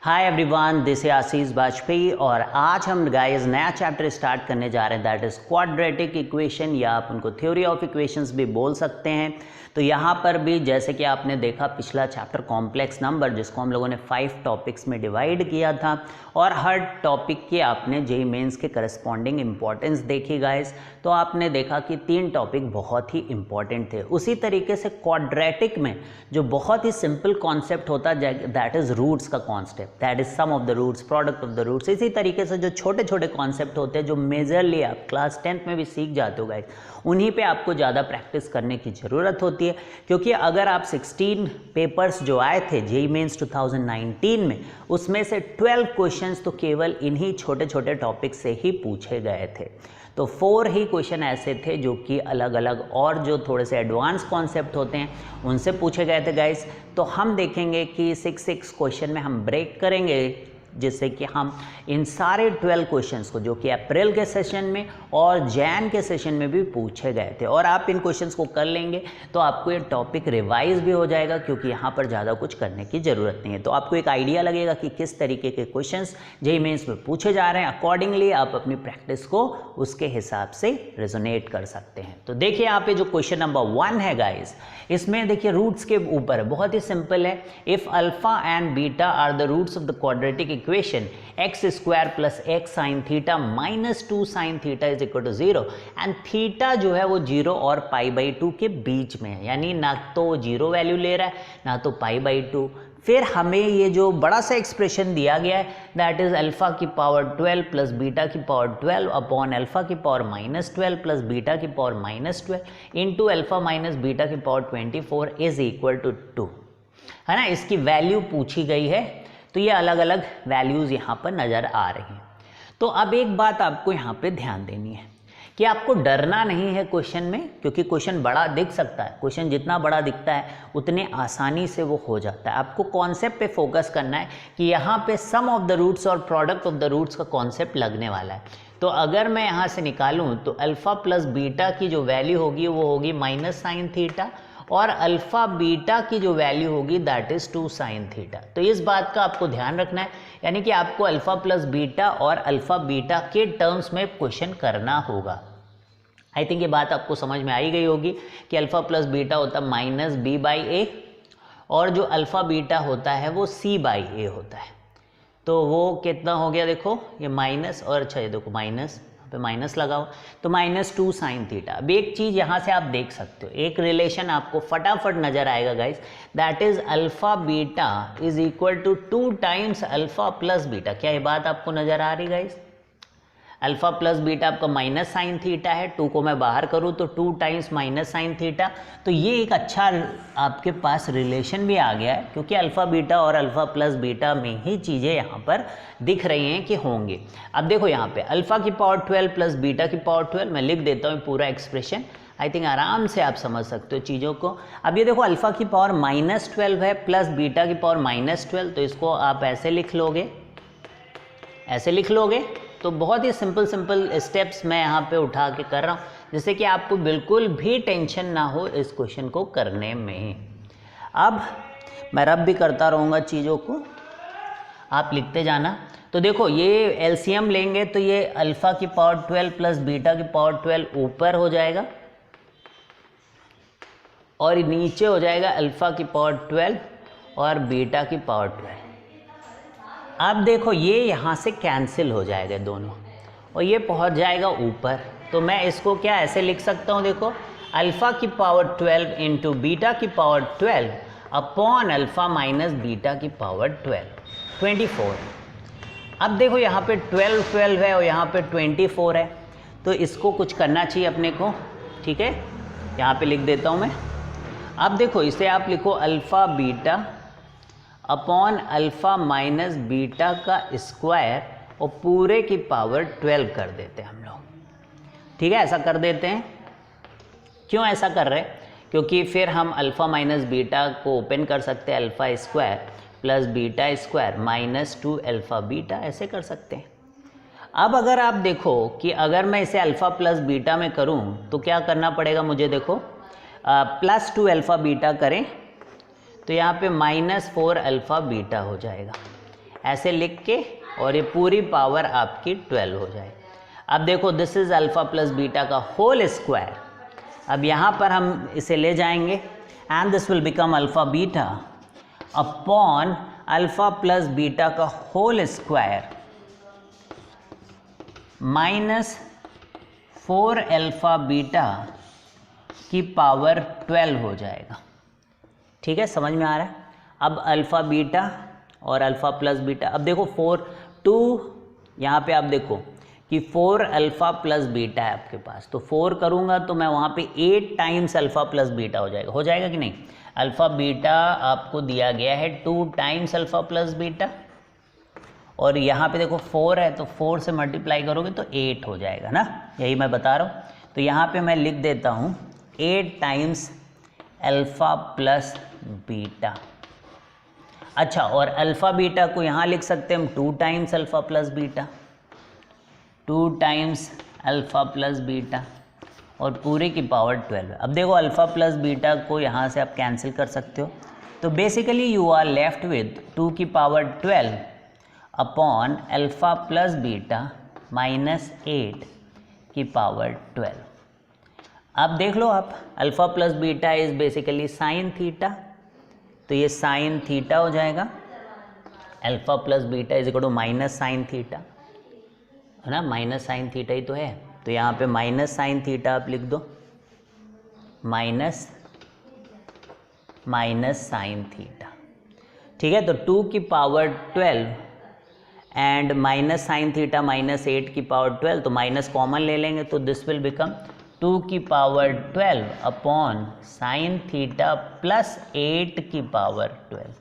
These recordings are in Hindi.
हाय एवरीवन, दिस है आशीष वाजपेयी और आज हम गाइस नया चैप्टर स्टार्ट करने जा रहे हैं दैट इज़ क्वाड्रेटिक इक्वेशन या आप उनको थ्योरी ऑफ इक्वेशंस भी बोल सकते हैं। तो यहाँ पर भी जैसे कि आपने देखा पिछला चैप्टर कॉम्प्लेक्स नंबर जिसको हम लोगों ने 5 टॉपिक्स में डिवाइड किया था और हर टॉपिक के आपने जेईई मेंस के करस्पॉन्डिंग इम्पॉर्टेंस देखी गाइस। तो आपने देखा कि 3 टॉपिक बहुत ही इंपॉर्टेंट थे। उसी तरीके से क्वाड्रेटिक में जो बहुत ही सिंपल कॉन्सेप्ट होता है दैट इज़ रूट्स का concept, that is sum of the roots, product of the roots. इसी तरीके से जो छोटे छोटे कॉन्सेप्ट होते हैं जो मेजरली आप क्लास 10th में भी सीख जाते हो गाइस, उन्हीं पे आपको ज़्यादा प्रैक्टिस करने की ज़रूरत होती है। क्योंकि अगर आप 16 पेपर्स जो आए थे जेईई मेंस 2019 में, उसमें से 12 क्वेश्चंस तो केवल इन्हीं छोटे छोटे टॉपिक से ही पूछे गए थे। तो 4 ही क्वेश्चन ऐसे थे जो कि अलग अलग और जो थोड़े से एडवांस कॉन्सेप्ट होते हैं उनसे पूछे गए थे गाइस। तो हम देखेंगे कि 6 क्वेश्चन में हम ब्रेक करेंगे जिससे कि हम इन सारे 12 क्वेश्चंस को जो कि अप्रैल के सेशन में और जैन के सेशन में भी पूछे गए थे और आप इन क्वेश्चंस को कर लेंगे तो आपको ये टॉपिक रिवाइज भी हो जाएगा क्योंकि यहाँ पर ज़्यादा कुछ करने की ज़रूरत नहीं है। तो आपको एक आइडिया लगेगा कि किस तरीके के क्वेश्चंस जेईई मेंस में पूछे जा रहे हैं। अकॉर्डिंगली आप अपनी प्रैक्टिस को उसके हिसाब से रेजोनेट कर सकते हैं। तो देखिए यहाँ पे जो क्वेश्चन नंबर 1 है गाइज, इसमें देखिए रूट्स के ऊपर बहुत ही सिंपल है। If alpha and beta are the roots of the quadratic equation x square plus x sine theta minus 2 sine theta is equal to 0 and theta जो है वो 0 और π/2 के बीच में है, यानी ना तो 0 वैल्यू ले रहा है ना तो π/2। फिर हमें ये जो बड़ा सा एक्सप्रेशन दिया गया है दैट इज अल्फा की पावर 12 प्लस बीटा की पावर 12 अपॉन अल्फा की पावर -12 प्लस बीटा की power -12 into alpha minus beta की पावर 24 इज इक्वल टू 2, है ना। इसकी वैल्यू पूछी गई है तो ये अलग अलग वैल्यूज़ यहाँ पर नज़र आ रही हैं। तो अब एक बात आपको यहाँ पे ध्यान देनी है कि आपको डरना नहीं है क्वेश्चन में, क्योंकि क्वेश्चन बड़ा दिख सकता है। क्वेश्चन जितना बड़ा दिखता है उतने आसानी से वो हो जाता है। आपको कॉन्सेप्ट पे फोकस करना है कि यहाँ पे सम ऑफ द रूट्स और प्रोडक्ट ऑफ द रूट्स का कॉन्सेप्ट लगने वाला है। तो अगर मैं यहाँ से निकालूँ तो अल्फ़ा प्लस बीटा की जो वैल्यू होगी वो होगी माइनस साइन थीटा और अल्फ़ा बीटा की जो वैल्यू होगी दैट इज़ 2 साइन थीटा। तो इस बात का आपको ध्यान रखना है, यानी कि आपको अल्फ़ा प्लस बीटा और अल्फ़ा बीटा के टर्म्स में क्वेश्चन करना होगा। आई थिंक ये बात आपको समझ में आई गई होगी कि अल्फ़ा प्लस बीटा होता है -b/a और जो अल्फ़ा बीटा होता है वो c/a होता है। तो वो कितना हो गया, देखो ये माइनस और अच्छा ये देखो माइनस पे माइनस लगाओ तो -2 साइन थीटा। अब एक चीज़ यहाँ से आप देख सकते हो, एक रिलेशन आपको फटाफट नजर आएगा guys, that is alpha beta is equal to 2 times alpha plus beta. क्या ये बात आपको नजर आ रही गाइस? अल्फा प्लस बीटा आपका माइनस साइन थीटा है, 2 को मैं बाहर करूँ तो 2 टाइम्स माइनस साइन थीटा। तो ये एक अच्छा आपके पास रिलेशन भी आ गया है क्योंकि अल्फ़ा बीटा और अल्फ़ा प्लस बीटा में ही चीज़ें यहाँ पर दिख रही हैं कि होंगे। अब देखो यहाँ पे अल्फ़ा की पावर 12 प्लस बीटा की पावर 12, मैं लिख देता हूँ पूरा एक्सप्रेशन, आई थिंक आराम से आप समझ सकते हो चीज़ों को। अब ये देखो अल्फ़ा की पावर -12 है प्लस बीटा की पावर -12, तो इसको आप ऐसे लिख लोगे, ऐसे लिख लोगे। तो बहुत ही सिंपल स्टेप्स मैं यहाँ पे उठा के कर रहा हूँ जिससे कि आपको बिल्कुल भी टेंशन ना हो इस क्वेश्चन को करने में। अब मैं रब भी करता रहूँगा चीज़ों को, आप लिखते जाना। तो देखो ये एलसीएम लेंगे तो ये अल्फ़ा की पावर 12 प्लस बीटा की पावर 12 ऊपर हो जाएगा और नीचे हो जाएगा अल्फ़ा की पावर 12 और बीटा की पावर 12। अब देखो ये यहाँ से कैंसिल हो जाएगा दोनों और ये पहुँच जाएगा ऊपर। तो मैं इसको क्या ऐसे लिख सकता हूँ, देखो अल्फ़ा की पावर 12 इंटू बीटा की power 12 upon alpha minus beta की पावर 12, 24। अब देखो यहाँ पे 12 है और यहाँ पे 24 है, तो इसको कुछ करना चाहिए अपने को, ठीक है। यहाँ पे लिख देता हूँ मैं। अब देखो इसे आप लिखो alpha beta upon alpha minus beta का स्क्वायर और पूरे की पावर 12 कर देते हैं हम लोग, ठीक है। ऐसा कर देते हैं। क्यों ऐसा कर रहे हैं? क्योंकि फिर हम अल्फ़ा माइनस बीटा को ओपन कर सकते हैं, alpha square plus beta square -2 alpha beta, ऐसे कर सकते हैं। अब अगर आप देखो कि अगर मैं इसे अल्फ़ा प्लस बीटा में करूं तो क्या करना पड़ेगा मुझे, देखो +2 अल्फ़ा बीटा करें तो यहाँ पे -4 अल्फ़ा बीटा हो जाएगा। ऐसे लिख के और ये पूरी पावर आपकी 12 हो जाए। अब देखो this is alpha plus beta का होल स्क्वायर। अब यहाँ पर हम इसे ले जाएंगे and this will become alpha beta upon alpha plus beta का whole square minus 4 alpha beta की पावर 12 हो जाएगा। ठीक है, समझ में आ रहा है। अब अल्फ़ा बीटा और अल्फ़ा प्लस बीटा, अब देखो 2 यहाँ पे आप देखो कि 4 अल्फ़ा प्लस बीटा है आपके पास, तो 4 करूँगा तो मैं वहाँ पे 8 टाइम्स अल्फ़ा प्लस बीटा हो जाएगा कि नहीं। अल्फ़ा बीटा आपको दिया गया है 2 टाइम्स अल्फ़ा प्लस बीटा, और यहाँ पे देखो 4 है तो 4 से मल्टीप्लाई करोगे तो 8 हो जाएगा ना, यही मैं बता रहा हूँ। तो यहाँ पे मैं लिख देता हूँ 8 टाइम्स अल्फ़ा प्लस बीटा। अच्छा, और अल्फ़ा बीटा को यहाँ लिख सकते हैं हम 2 times alpha plus beta, 2 times alpha plus beta और पूरे की पावर 12। अब देखो अल्फ़ा प्लस बीटा को यहाँ से आप कैंसिल कर सकते हो, तो basically you are left with 2 की power 12 upon alpha plus beta minus 8 की पावर 12। अब देख लो आप, alpha plus beta is basically sine theta, तो ये साइन थीटा हो जाएगा। Alpha plus beta is equal to minus sine theta, है ना, माइनस साइन थीटा ही तो है, तो यहाँ पे माइनस साइन थीटा आप लिख दो, माइनस साइन थीटा। ठीक है, तो 2 की power 12 and minus sine theta minus 8 की पावर 12, तो माइनस कॉमन ले लेंगे तो दिस विल बिकम 2 की power 12 upon sine theta plus 8 की पावर 12।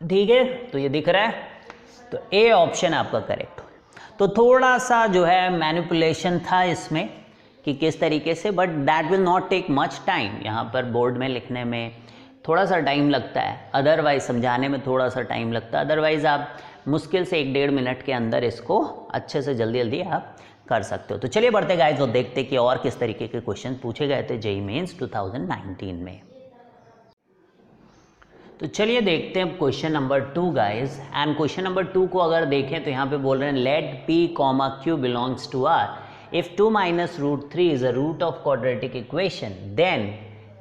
ठीक है, तो ये दिख रहा है, तो ए ऑप्शन आपका करेक्ट हो। तो थोड़ा सा जो है मैनिपुलेशन था इसमें कि किस तरीके से, but that will not take much time. यहाँ पर बोर्ड में लिखने में थोड़ा सा टाइम लगता है, अदरवाइज समझाने में थोड़ा सा टाइम लगता है, अदरवाइज आप मुश्किल से 1-1.5 मिनट के अंदर इसको अच्छे से जल्दी आप कर सकते हो। तो चलिए बढ़ते गाइस और देखते कि और किस तरीके के क्वेश्चन पूछे गए थे जेईई मेंस 2019 में। तो चलिए देखते हैं question number 2 guys. And question number 2 को अगर देखें तो यहाँ पे बोल रहे हैं let p, q belongs to r, if 2 - √3 is a root of quadratic equation, then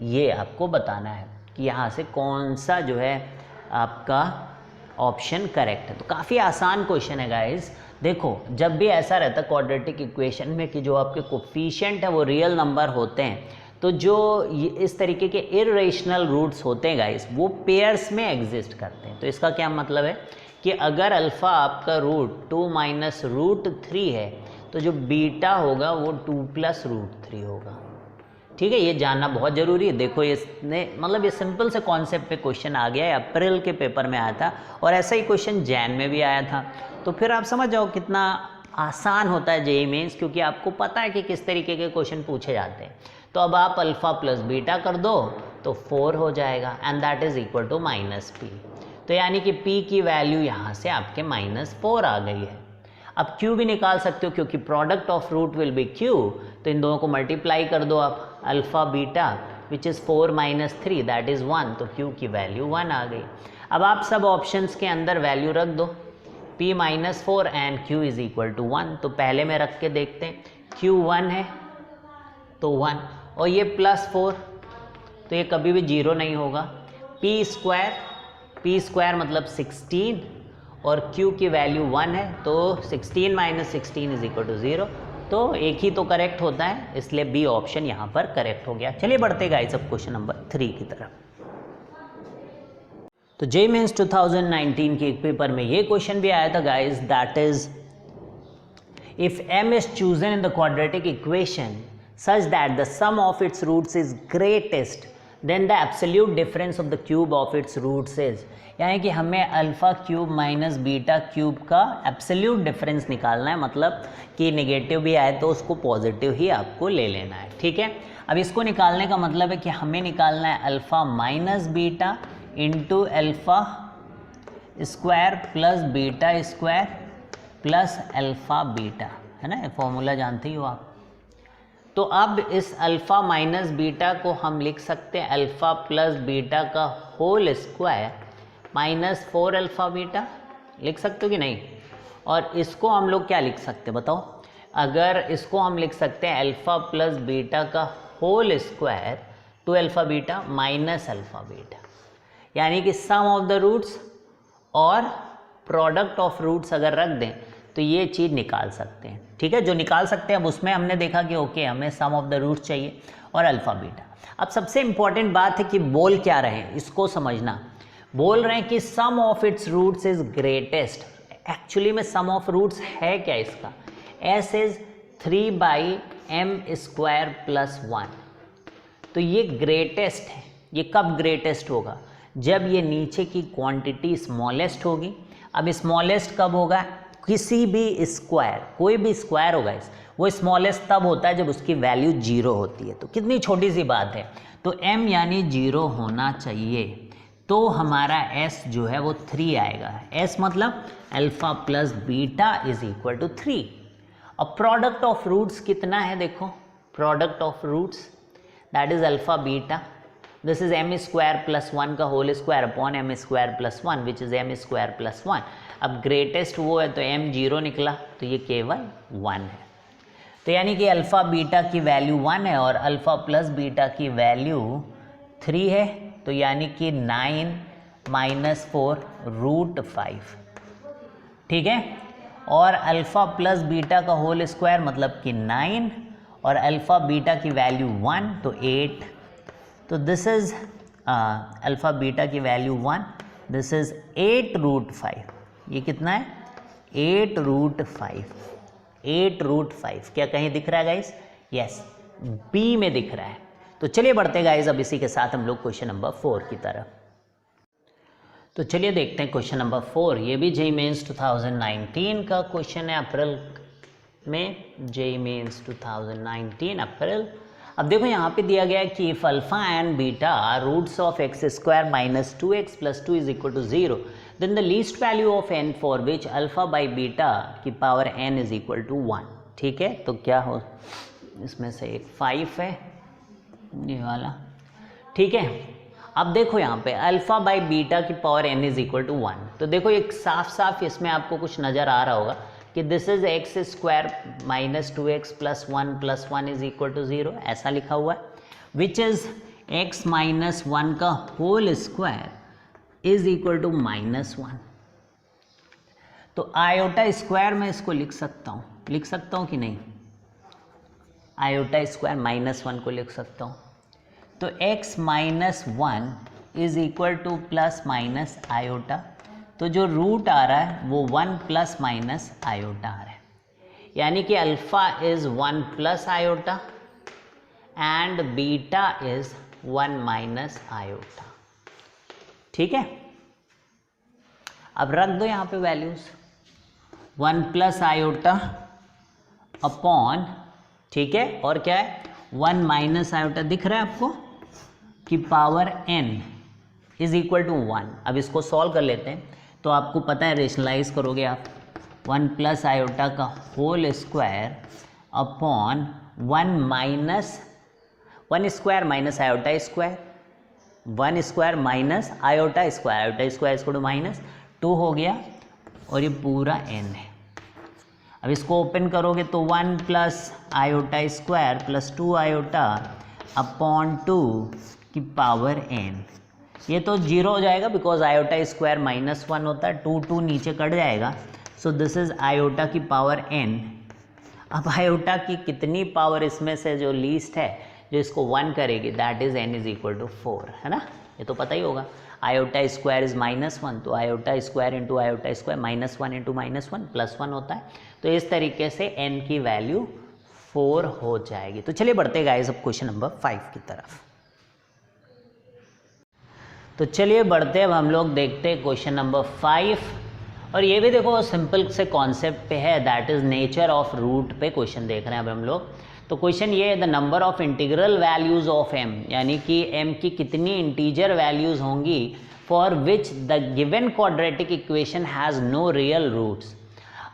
ये आपको बताना है कि यहाँ से कौन सा जो है आपका ऑप्शन करेक्ट है। तो काफ़ी आसान क्वेश्चन है गाइस। देखो जब भी ऐसा रहता है क्वाड्रेटिक इक्वेशन में कि जो आपके कोफिशिएंट है वो रियल नंबर होते हैं, तो जो इस तरीके के इर्रेशनल रूट्स होते हैं गाइस वो पेयर्स में एग्जिस्ट करते हैं। तो इसका क्या मतलब है कि अगर अल्फ़ा आपका रूट 2 - √3 है तो जो बीटा होगा वो 2 + √3 होगा। ठीक है, ये जानना बहुत ज़रूरी है। देखो इसने मतलब ये सिंपल से कॉन्सेप्ट पे क्वेश्चन आ गया है, अप्रैल के पेपर में आया था और ऐसा ही क्वेश्चन जैन में भी आया था। तो फिर आप समझ जाओ कितना आसान होता है जेईई मेंस, क्योंकि आपको पता है कि किस तरीके के क्वेश्चन पूछे जाते हैं। तो अब आप अल्फ़ा प्लस बीटा कर दो तो 4 हो जाएगा and that is equal to -p। तो यानी कि p की वैल्यू यहाँ से आपके -4 आ गई है। अब q भी निकाल सकते हो क्योंकि product of root will be q, तो इन दोनों को मल्टीप्लाई कर दो आप, alpha beta which is 4 - 3 that is 1, तो q की वैल्यू 1 आ गई। अब आप सब ऑप्शंस के अंदर वैल्यू रख दो, p - 4 and q is equal to 1। तो पहले में रख के देखते हैं, q 1 है तो 1, और ये +4 तो ये कभी भी 0 नहीं होगा। p स्क्वायर मतलब 16 और q की वैल्यू 1 है, तो 16 - 16 इज इक्वल टू 0, तो एक ही तो करेक्ट होता है, इसलिए बी ऑप्शन यहाँ पर करेक्ट हो गया। चलिए बढ़ते गाइस अब क्वेश्चन नंबर 3 की तरफ। तो जेईई मेंस 2019 के एक पेपर में ये क्वेश्चन भी आया था guys, that is if m is chosen in the quadratic equation such that the sum of its roots is greatest, then the absolute difference of the cube of its roots is, यानी कि हमें alpha cube minus beta cube का एब्सोल्यूट डिफरेंस निकालना है, मतलब कि नेगेटिव भी आए तो उसको पॉजिटिव ही आपको ले लेना है। ठीक है, अब इसको निकालने का मतलब है कि हमें निकालना है alpha minus beta into alpha square plus beta square plus alpha beta, है ना, फॉर्मूला जानते ही हो आप। तो अब इस अल्फ़ा माइनस बीटा को हम लिख सकते हैं अल्फ़ा प्लस बीटा का होल स्क्वायर -4 अल्फ़ा बीटा लिख सकते हो कि नहीं? और इसको हम लोग क्या लिख सकते हैं बताओ? अगर इसको हम लिख सकते हैं अल्फ़ा प्लस बीटा का whole square two alpha beta minus alpha beta, यानी कि सम ऑफ द रूट्स और प्रोडक्ट ऑफ रूट्स अगर रख दें तो ये चीज़ निकाल सकते हैं। ठीक है, जो निकाल सकते हैं अब उसमें हमने देखा कि ओके हमें सम ऑफ द रूट्स चाहिए और अल्फ़ा बीटा। अब सबसे इम्पॉर्टेंट बात है कि बोल क्या रहे हैं, इसको समझना। बोल रहे हैं कि sum of its roots is greatest. Actually में सम ऑफ रूट्स है क्या इसका? s is 3/m² plus 1। तो ये ग्रेटेस्ट है। ये कब ग्रेटेस्ट होगा? जब ये नीचे की क्वांटिटी स्मॉलेस्ट होगी। अब स्मॉलेस्ट कब होगा? किसी भी स्क्वायर, कोई भी स्क्वायर होगा वो स्मॉलेस्ट तब होता है जब उसकी वैल्यू 0 होती है। तो कितनी छोटी सी बात है, तो m यानी 0 होना चाहिए, तो हमारा s जो है वो 3 आएगा। s मतलब alpha plus beta is equal to 3। अब प्रोडक्ट ऑफ रूट्स कितना है? देखो product of roots that is alpha beta, this is m² plus 1 का whole square upon m² plus 1 which is m² plus 1। अब ग्रेटेस्ट वो है तो m 0 निकला, तो ये केवल 1 है। तो यानी कि अल्फ़ा बीटा की वैल्यू 1 है और अल्फ़ा प्लस बीटा की वैल्यू 3 है, तो यानी कि 9 - 4 √5। ठीक है, और अल्फ़ा प्लस बीटा का होल स्क्वायर मतलब कि 9 और अल्फ़ा बीटा की वैल्यू 1 तो 8। तो दिस इज़ अल्फ़ा बीटा की वैल्यू 1, दिस इज़ 8√5। ये कितना है? 8√5। 8√5 क्या कहीं दिख रहा है गाइस? यस, बी में दिख रहा है। तो चलिए बढ़ते हैं गाइस अब इसी के साथ हम लोग क्वेश्चन नंबर 4 की तरफ। तो चलिए देखते हैं क्वेश्चन नंबर 4। ये भी जेईई मेंस 2019 का क्वेश्चन है, अप्रैल में, जेईई मेंस 2019 अप्रैल। अब देखो यहाँ पे दिया गया है कि if alpha and beta are roots of x² minus 2x plus 2 is equal to 0 then the least value of n for which alpha by beta की power n is equal to 1। ठीक है, तो क्या हो, इसमें से एक 5 है ये वाला। ठीक है, अब देखो यहाँ पे अल्फा बाई बीटा की power n is equal to 1। तो देखो एक साफ साफ इसमें आपको कुछ नज़र आ रहा होगा कि this is x² minus 2x plus 1 is equal to 0, ऐसा लिखा हुआ है, विच इज x माइनस 1 का whole square is equal to -1। तो आयोटा स्क्वायर में इसको लिख सकता हूँ कि नहीं? आयोटा स्क्वायर -1 को लिख सकता हूँ। तो x minus 1 is equal two plus minus iota, तो जो रूट आ रहा है वो 1 प्लस माइनस आयोटा आ रहा है, यानी कि alpha is 1 plus iota and beta is 1 minus iota. ठीक है, अब रख दो यहाँ पे वैल्यूज, 1 प्लस आयोटा अपॉन, ठीक है, और क्या है 1 माइनस आयोटा, दिख रहा है आपको, कि power n is equal to 1। अब इसको सॉल्व कर लेते हैं, तो आपको पता है रेशनलाइज करोगे आप, 1 प्लस आयोटा का whole square upon 1 square minus iota square, 1 square minus iota square इसको टू -2 हो गया, और ये पूरा n है। अब इसको ओपन करोगे तो 1 plus iota square plus 2 iota upon 2 की पावर n, ये तो 0 हो जाएगा बिकॉज आयोटा स्क्वायर -1 होता है, 2 नीचे कट जाएगा, सो दिस इज आयोटा की पावर n। अब आयोटा की कितनी पावर इसमें से जो लीस्ट है जो इसको 1 करेगी, that is n is equal to 4, है ना, ये तो पता ही होगा। आयोटा स्क्वायर इज -1, तो iota square into iota square -1 into -1 +1 होता है, तो इस तरीके से n की वैल्यू 4 हो जाएगी। तो चलिए बढ़ते गाइस अब क्वेश्चन नंबर 5 की तरफ। तो चलिए बढ़ते अब हम लोग देखते हैं क्वेश्चन नंबर 5, और ये भी देखो सिंपल से कॉन्सेप्ट पे है, that is nature of root पे क्वेश्चन देख रहे हैं अब हम लोग। तो क्वेश्चन ये है, the number of integral values of m, यानी कि m की कितनी इंटीजर वैल्यूज होंगी for which the given quadratic equation has no real roots.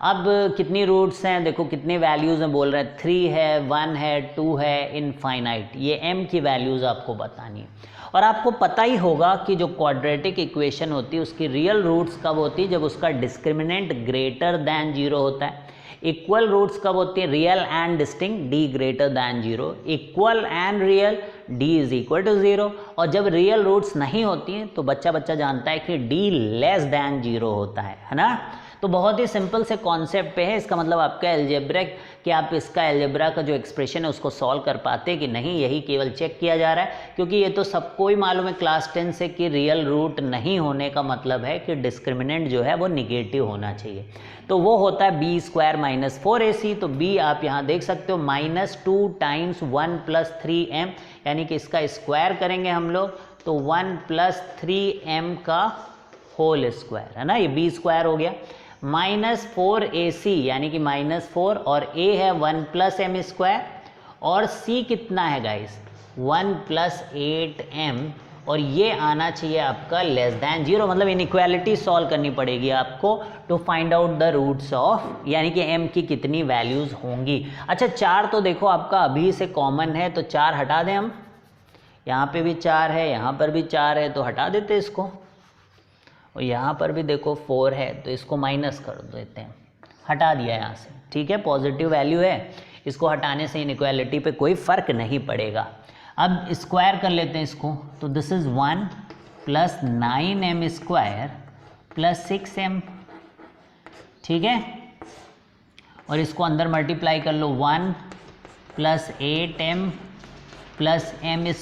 अब कितनी रूट्स हैं, देखो कितनी वैल्यूज़ हैं, बोल रहे हैं 3 है, 1 है, 2 है, इनफाइनाइट, ये m की वैल्यूज़ आपको बतानी है। और आपको पता ही होगा कि जो क्वाड्रेटिक इक्वेशन होती है उसकी रियल रूट्स कब होती है, जब उसका डिस्क्रिमिनेंट ग्रेटर दैन 0 होता है। इक्वल रूट्स कब होती है, real and distinct D greater than 0, equal and real D is equal to 0, और जब रियल रूट्स नहीं होती हैं तो बच्चा जानता है कि डी लेस दैन 0 होता है ना। तो बहुत ही सिंपल से कॉन्सेप्ट पे है, इसका मतलब आपका एल्जेब्रिक कि आप इसका एल्जेब्रा का जो एक्सप्रेशन है उसको सॉल्व कर पाते कि नहीं, यही केवल चेक किया जा रहा है, क्योंकि ये तो सबको ही मालूम है क्लास 10 से कि रियल रूट नहीं होने का मतलब है कि डिस्क्रिमिनेंट जो है वो निगेटिव होना चाहिए। तो वो होता है बी स्क्वायर माइनस 4ac। तो बी आप यहाँ देख सकते हो -2 टाइम्स 1 + 3m, यानी कि इसका स्क्वायर करेंगे हम लोग तो 1 + 3m का होल स्क्वायर है ना, ये बी स्क्वायर हो गया। -4ac यानी कि -4, और a है 1 + m², और c कितना है गाइस 1 + 8m, और ये आना चाहिए आपका लेस दैन 0, मतलब इनइक्वालिटी सॉल्व करनी पड़ेगी आपको to find out the roots of, यानी कि m की कितनी वैल्यूज़ होंगी। अच्छा 4 तो देखो आपका अभी से कॉमन है, तो 4 हटा दें हम, यहाँ पे भी 4 है, यहाँ पर भी 4 है, तो हटा देते इसको, और यहाँ पर भी देखो 4 है तो इसको माइनस कर देते हैं, हटा दिया यहाँ से, ठीक है, पॉजिटिव वैल्यू है, इसको हटाने से इनइक्वालिटी पे कोई फ़र्क नहीं पड़ेगा। अब स्क्वायर कर लेते हैं इसको, तो दिस इज़ 1 + 9m² + 6m, ठीक है, और इसको अंदर मल्टीप्लाई कर लो, 1 + 8m + m²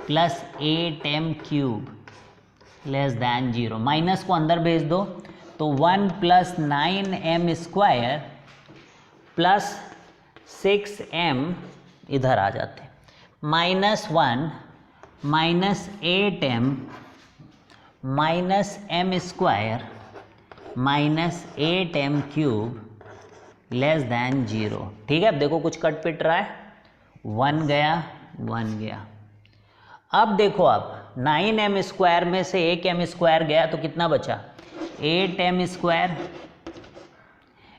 + 8m³ less than 0, minus को अंदर भेज दो तो 1 + 9m² + 6m इधर आ जाते हैं, -1 - 8m - m² लेस दैन 0, ठीक है। अब देखो कुछ कट पिट रहा है, 1 गया 1 गया। अब देखो आप 9m² में से 1m² गया तो कितना बचा 8m²,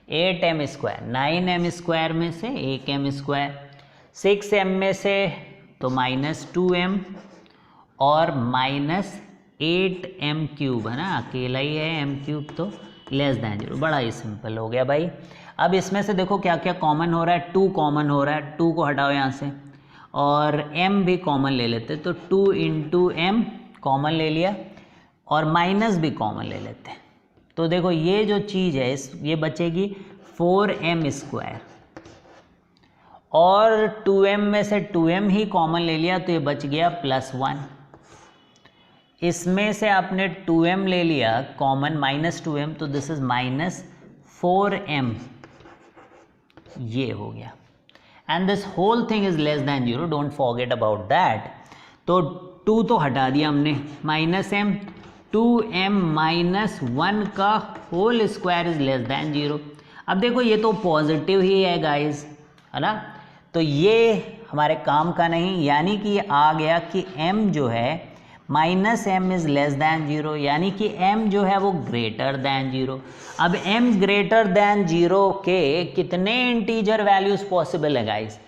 9m² में से 1m², 6m में से तो -2m और -8m³ है ना, अकेला ही है m³ तो लेस दैन 0, बड़ा ही सिंपल हो गया भाई। अब इसमें से देखो क्या क्या कॉमन हो रहा है, 2 कॉमन हो रहा है, 2 को हटाओ यहाँ से, और m भी कॉमन ले लेते, तो 2 × m कॉमन ले लिया, और माइनस भी कॉमन ले लेते हैं, तो देखो ये जो चीज़ है ये बचेगी 4m², और 2m में से 2m ही कॉमन ले लिया तो ये बच गया +1, इसमें से आपने 2m ले लिया कॉमन -2m, तो दिस इज -4m, ये हो गया, and this whole thing is less than 0, don't forget about that. तो 2 तो हटा दिया हमने, -m, 2m - 1 का whole square is less than 0। अब देखो ये तो पॉजिटिव ही है गाइस, है ना, तो ये हमारे काम का नहीं, यानी कि आ गया कि m जो है -m इज लेस दैन 0, यानी कि m जो है वो ग्रेटर दैन 0। अब m ग्रेटर दैन 0 के कितने इंटीजर वैल्यूज़ पॉसिबल है गाइस,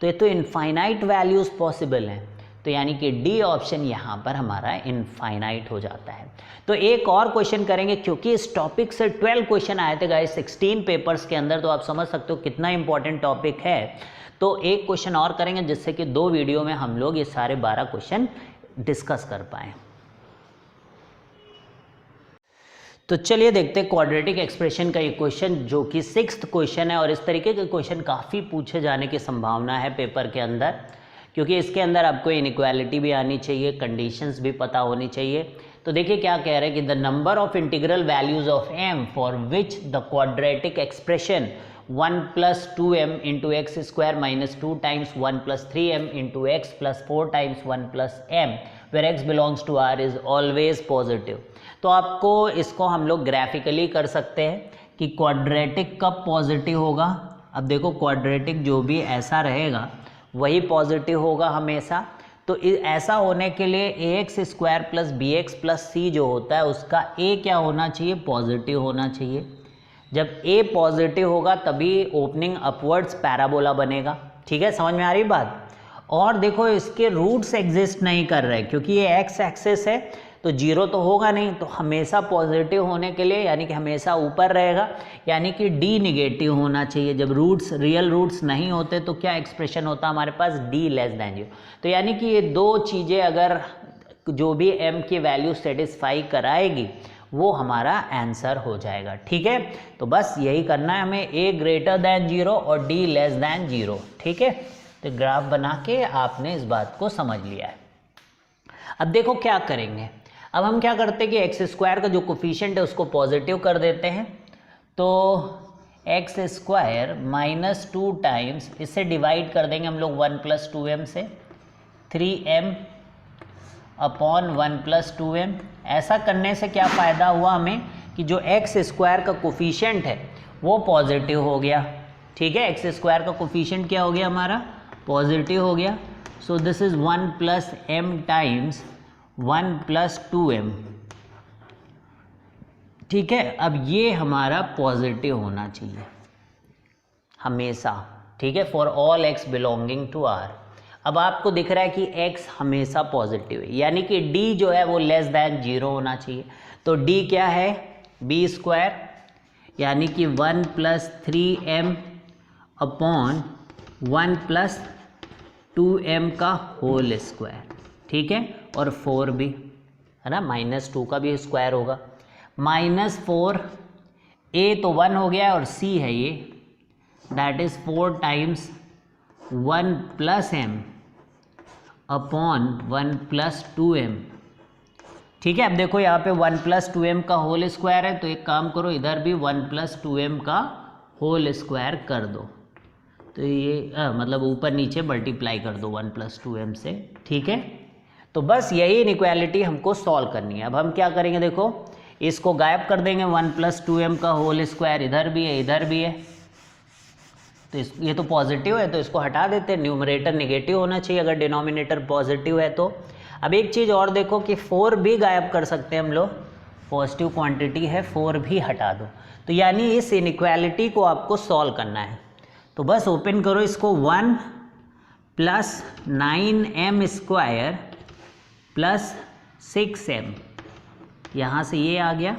तो ये तो इनफाइनाइट वैल्यूज़ पॉसिबल हैं, तो यानी कि डी ऑप्शन यहाँ पर हमारा इनफाइनाइट हो जाता है। तो एक और क्वेश्चन करेंगे, क्योंकि इस टॉपिक से 12 क्वेश्चन आए थे गाइस 16 पेपर्स के अंदर, तो आप समझ सकते हो कितना इंपॉर्टेंट टॉपिक है। तो एक क्वेश्चन और करेंगे जिससे कि 2 वीडियो में हम लोग ये सारे 12 क्वेश्चन डिस्कस कर पाएँ। तो चलिए देखते हैं क्वाड्रेटिक एक्सप्रेशन का ये क्वेश्चन, जो कि 6th क्वेश्चन है, और इस तरीके के क्वेश्चन काफ़ी पूछे जाने की संभावना है पेपर के अंदर, क्योंकि इसके अंदर आपको इनइक्वालिटी भी आनी चाहिए, कंडीशंस भी पता होनी चाहिए। तो देखिए क्या कह रहे हैं कि the number of integral values of m for which the quadratic expression 1 + 2m × x² - 2 times 1 + 3m × x + 4 times 1 + m where x belongs to r is always positive। तो आपको इसको हम लोग ग्राफिकली कर सकते हैं कि क्वाड्रेटिक कब पॉजिटिव होगा। अब देखो क्वाड्रेटिक जो भी ऐसा रहेगा वही पॉजिटिव होगा हमेशा। तो ऐसा होने के लिए ax² + bx + c जो होता है उसका a क्या होना चाहिए, पॉजिटिव होना चाहिए। जब a पॉजिटिव होगा तभी ओपनिंग अपवर्ड्स पैराबोला बनेगा। ठीक है, समझ में आ रही बात। और देखो इसके रूट्स एग्जिस्ट नहीं कर रहे क्योंकि ये एक्स एक्सिस है तो जीरो तो होगा नहीं, तो हमेशा पॉजिटिव होने के लिए यानी कि हमेशा ऊपर रहेगा, यानी कि डी निगेटिव होना चाहिए। जब रूट्स रियल रूट्स नहीं होते तो क्या एक्सप्रेशन होता हमारे पास, डी लेस दैन जीरो। तो यानी कि ये दो चीज़ें अगर जो भी m की वैल्यू सेटिस्फाई कराएगी वो हमारा आंसर हो जाएगा। ठीक है, तो बस यही करना है हमें, a ग्रेटर दैन जीरो और d लेस दैन जीरो। ठीक है, तो ग्राफ बना के आपने इस बात को समझ लिया है। अब देखो क्या करेंगे, अब हम क्या करते हैं कि एक्स स्क्वायर का जो कोफिशिएंट है उसको पॉजिटिव कर देते हैं। तो एक्स स्क्वायर माइनस 2 टाइम्स, इससे डिवाइड कर देंगे हम लोग 1 + 2m से, 3m अपॉन 1 + 2m। ऐसा करने से क्या फ़ायदा हुआ हमें कि जो एक्स स्क्वायर का कोफिशिएंट है वो पॉजिटिव हो गया। ठीक है, एक्स स्क्वायर का कोफिशिएंट क्या हो गया हमारा, पॉजिटिव हो गया। So this is 1 + m times 1 + 2m। ठीक है, अब ये हमारा पॉजिटिव होना चाहिए हमेशा। ठीक है, for all x belonging to r। अब आपको दिख रहा है कि x हमेशा पॉजिटिव है, यानी कि d जो है वो लेस दैन जीरो होना चाहिए। तो d क्या है, b², यानी कि 1 + 3m अपॉन 1 + 2m का होल स्क्वायर। ठीक है, और 4 भी है ना, -2 का भी स्क्वायर होगा। -4, a तो 1 हो गया और c है ये, that is 4 times 1 + m upon 1 + 2m। ठीक है, अब देखो यहाँ पे 1 + 2m का होल स्क्वायर है, तो एक काम करो इधर भी 1 + 2m का होल स्क्वायर कर दो। तो ये मतलब ऊपर नीचे मल्टीप्लाई कर दो 1 + 2m से। ठीक है, तो बस यही इनइक्वालिटी हमको सॉल्व करनी है। अब हम क्या करेंगे, देखो इसको गायब कर देंगे, 1 + 2m का होल स्क्वायर इधर भी है इधर भी है, तो ये तो पॉजिटिव है तो इसको हटा देते हैं। न्यूमरेटर निगेटिव होना चाहिए अगर डिनोमिनेटर पॉजिटिव है तो। अब एक चीज़ और देखो कि 4 भी गायब कर सकते हैं हम लोग, पॉजिटिव क्वांटिटी है, 4 भी हटा दो। तो यानी इस इनइक्वालिटी को आपको सॉल्व करना है। तो बस ओपन करो इसको, 1 + 9m² + 6m, यहाँ से ये आ गया,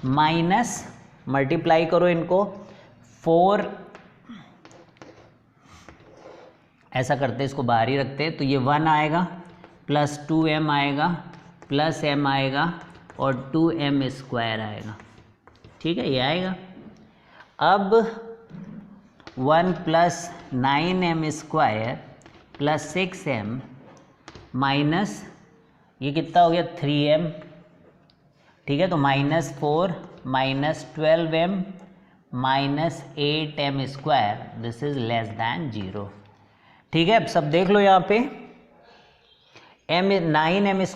माइनस मल्टीप्लाई करो इनको, 4 ऐसा करते इसको बाहर ही रखते, तो ये 1 आएगा प्लस 2m आएगा प्लस m आएगा और 2m² आएगा। ठीक है, ये आएगा। अब 1 + 9m² + 6m माइनस ये कितना हो गया, 3m। ठीक है, तो -4 -12m -8m², this is less than zero. ठीक है, अब सब देख लो यहाँ पे, 9m² -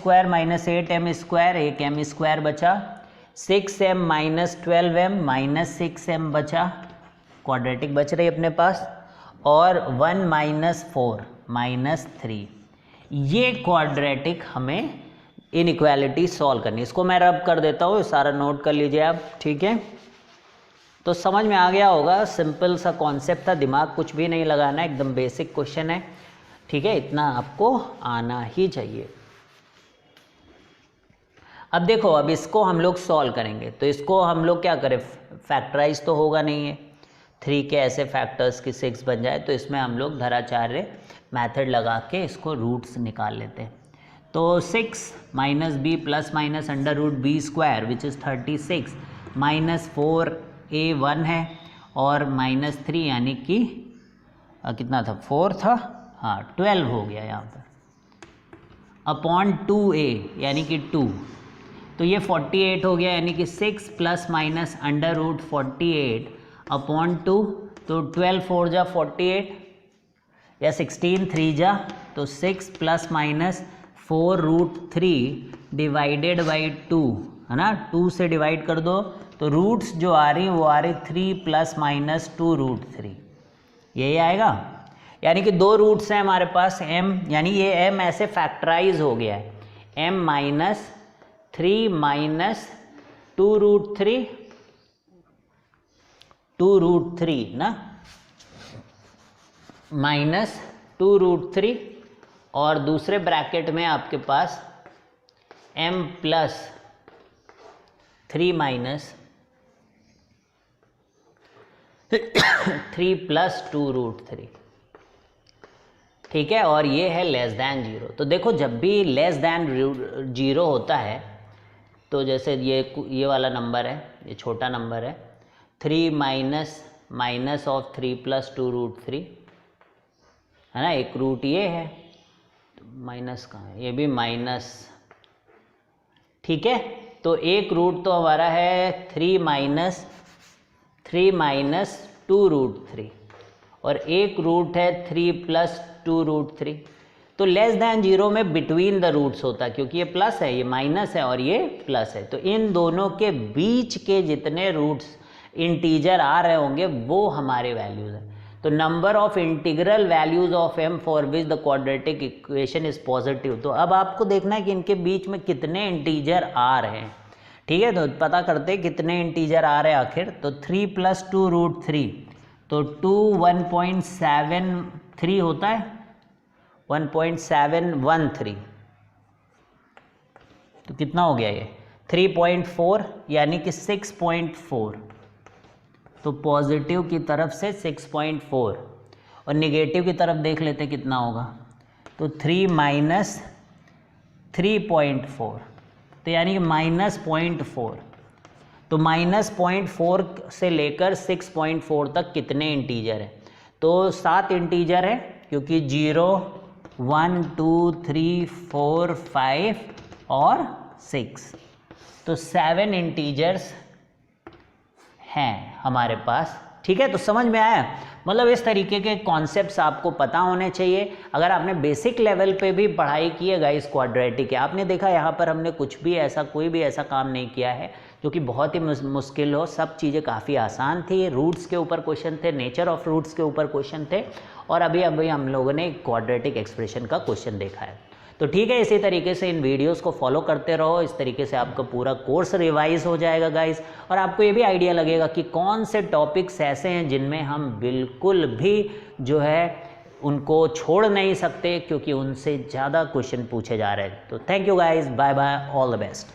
8m², एक m² बचा, 6m - 12m -6m बचा, क्वाड्रेटिक बच रही अपने पास, और 1 - 4 -3, ये क्वाड्रेटिक हमें इनइक्वालिटी सॉल्व करनी है। इसको मैं रब कर देता हूँ, सारा नोट कर लीजिए आप। ठीक है, तो समझ में आ गया होगा, सिंपल सा कॉन्सेप्ट था, दिमाग कुछ भी नहीं लगाना, एकदम बेसिक क्वेश्चन है। ठीक है, इतना आपको आना ही चाहिए। अब देखो, अब इसको हम लोग सॉल्व करेंगे, तो इसको हम लोग क्या करें, फैक्टराइज तो होगा नहीं है, 3 के ऐसे फैक्टर्स की 6 बन जाए, तो इसमें हम लोग धराचार्य मेथड लगा के इसको रूट्स निकाल लेते हैं। तो 6 - b + √b² which is 36 -4a 1 है और -3 यानी कि कितना था, 4 था, हाँ 12 हो गया यहाँ पर, अपॉन 2a यानी कि 2, तो ये 48 हो गया, यानी कि 6 ± √48 अपॉन 2, तो 12 4 जा 48 या 16 3 जा, तो 6 ± 4√3 डिवाइडेड बाई 2 है ना, 2 से डिवाइड कर दो, तो रूट्स जो आ रही वो आ रही 3 ± 2√3, यही आएगा। यानी कि 2 रूट्स हैं हमारे पास m, यानी ये m ऐसे फैक्टराइज हो गया है, m - 3 - 2√3 ना, माइनस 2√3 और दूसरे ब्रैकेट में आपके पास m प्लस 3 माइनस 3 प्लस 2√3, ठीक है, और ये है लेस दैन 0। तो देखो जब भी लेस दैन 0 होता है तो जैसे ये वाला नंबर है, ये छोटा नंबर है, 3 माइनस ऑफ 3 प्लस 2√3 है ना, एक रूट ये है, तो माइनस कहाँ है, ये भी माइनस, ठीक है। तो एक रूट तो हमारा है 3 माइनस 2√3 और एक रूट है 3 प्लस 2√3। तो लेस दैन 0 में बिटवीन द रूट्स होता है, क्योंकि ये प्लस है, ये माइनस है और ये प्लस है, तो इन दोनों के बीच के जितने रूट्स इंटीजर आ रहे होंगे वो हमारे वैल्यूज हैं। तो number of integral values of m for which the quadratic equation is positive. तो अब आपको देखना है कि इनके बीच में कितने इंटीजर आ रहे हैं, ठीक है। तो पता करते हैं कितने इंटीजर आ रहे हैं आखिर। तो 3 प्लस 2√3, तो 1.73 होता है, 1.713, तो कितना हो गया ये 3.4 यानी कि 6.4। तो पॉजिटिव की तरफ से 6.4 और निगेटिव की तरफ देख लेते कितना होगा, तो 3 माइनस 3.4, तो यानी कि -0.4। तो -0.4 से लेकर 6.4 तक कितने इंटीजर है, तो 7 इंटीजर है, क्योंकि 0 1 2 3 4 5 और 6, तो 7 इंटीजर्स हैं हमारे पास, ठीक है। तो समझ में आया, मतलब इस तरीके के कॉन्सेप्ट्स आपको पता होने चाहिए। अगर आपने बेसिक लेवल पे भी पढ़ाई की है गाइस क्वाड्रेटिक है, आपने देखा यहाँ पर हमने कोई भी ऐसा काम नहीं किया है जो कि बहुत ही मुश्किल हो, सब चीज़ें काफ़ी आसान थी। रूट्स के ऊपर क्वेश्चन थे, नेचर ऑफ रूट्स के ऊपर क्वेश्चन थे, और अभी हम लोगों ने क्वाड्रेटिक एक्सप्रेशन का क्वेश्चन देखा है। तो ठीक है, इसी तरीके से इन वीडियोस को फॉलो करते रहो, इस तरीके से आपका पूरा कोर्स रिवाइज हो जाएगा गाइस, और आपको ये भी आइडिया लगेगा कि कौन से टॉपिक्स ऐसे हैं जिनमें हम बिल्कुल भी जो है उनको छोड़ नहीं सकते, क्योंकि उनसे ज़्यादा क्वेश्चन पूछे जा रहे हैं। तो thank you guys, bye bye, all the best.